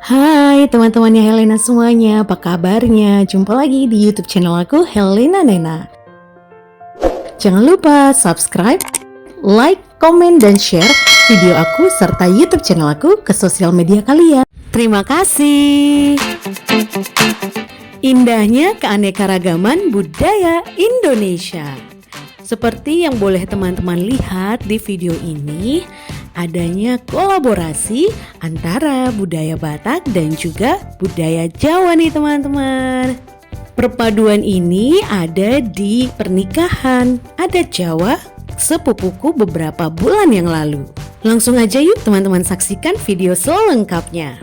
Hai teman-temannya Helena semuanya, apa kabarnya? Jumpa lagi di YouTube channel aku, Helena Nena. Jangan lupa subscribe, like, komen, dan share video aku serta YouTube channel aku ke sosial media kalian. Terima kasih. Indahnya keanekaragaman budaya Indonesia. Seperti yang boleh teman-teman lihat di video ini, adanya kolaborasi antara budaya Batak dan juga budaya Jawa nih teman-teman. Perpaduan ini ada di pernikahan adat Jawa sepupuku beberapa bulan yang lalu. Langsung aja yuk teman-teman saksikan video selengkapnya.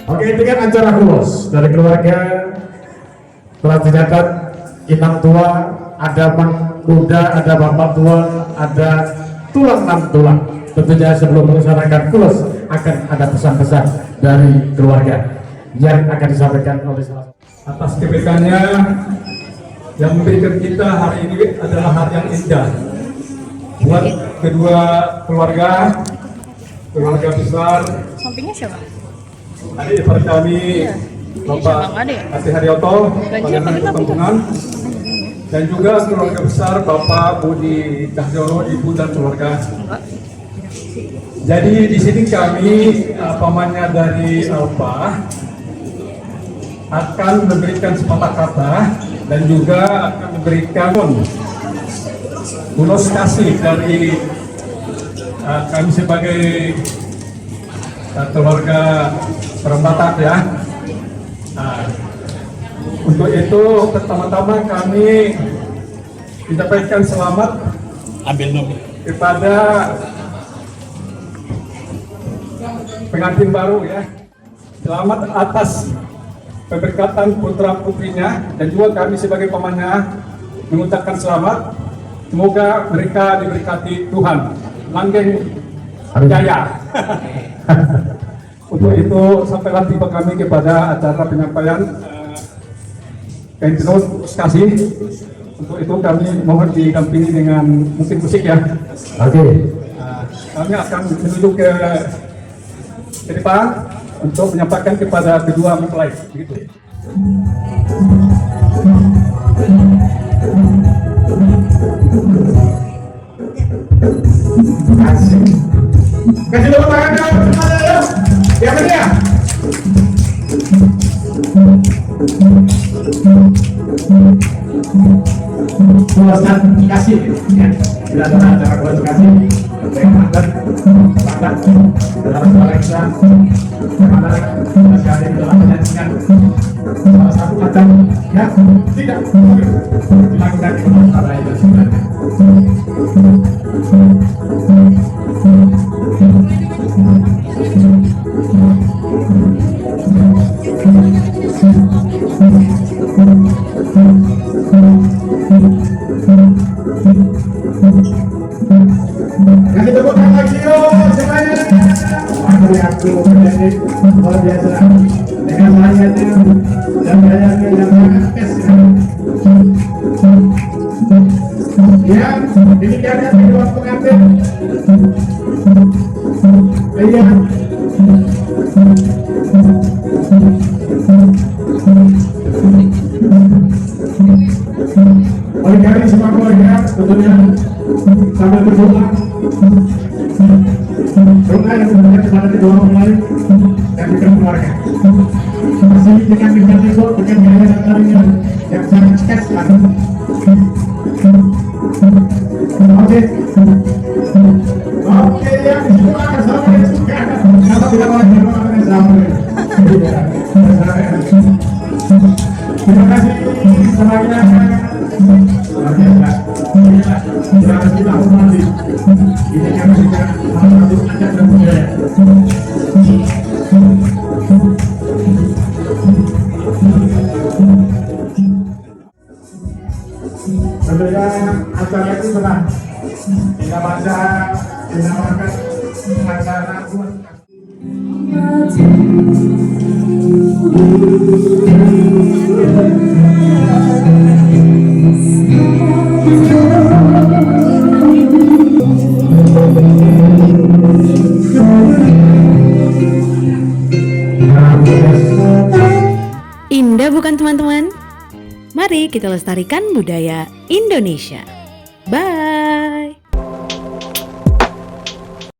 Oke, itu kan acara khusus dari keluarga telah dicatat inang tua, ada mang muda, ada bapak tua, ada tulang enam tulang. Tentunya sebelum melaksanakan kulus akan ada pesan-pesan dari keluarga yang akan disampaikan oleh salah atas kebaikannya yang memberikan kita hari ini adalah hari yang indah buat kedua keluarga besar. Sampingnya siapa? Adik ipar kami Bapak Ati Haryoto, Panglima Perkampungan, dan juga keluarga besar Bapak Budi Cahyono, Ibu dan keluarga. Jadi di sini kami pamannya dari Alpa akan memberikan sepatah kata dan juga akan memberikan ulos kasih dari kami sebagai keluarga orang Batak ya. Untuk itu pertama-tama kami menyampaikan selamat kepada pengantin baru ya. Selamat atas pemberkatan putra putrinya, dan juga kami sebagai pamannya mengucapkan selamat. Semoga mereka diberkati Tuhan, langgeng jaya. Untuk itu sampaikan tiba kami kepada acara penyampaian terus kasih. Untuk itu kami mohon didampingi dengan musik ya. Oke. Kami akan menuju ke depan untuk menyampaikan kepada kedua mempelai. Begitu. Kasih tepuk tangan dong semuanya ya. Siapa dia? Puaskan kasih ya. Kita ada acara puas kasih yang mantan dalam sekolah kita kemarin sekali dalam menyanyikan salah satu kata ya tidak dilakukan di masalah itu sebenarnya. Kasih tepuk tangan lagi yuk semuanya. Aku menjadi luar biasa dengan layarnya dan gayanya yang sangat kes ya. Demikiannya kedua pengantin. Iya. Oleh kami semua keluarga tentunya sambil berdoa yang sebenarnya kepada kedua mempelai dan juga keluarga. Masih dengan bintang besok dengan gaya dan tarinya yang sangat kes lagi. Oke ya, disitu akan sama yang suka. Kalau tidak mau di rumah akan sama. Terima kasih semuanya. Luar biasa. Terima kasih kita hormati. Ini kami juga salah satu adat dan budaya. Tentunya acara itu telah kita baca dinamakan acara buat Indah bukan teman-teman? Mari kita lestarikan budaya Indonesia. Bye.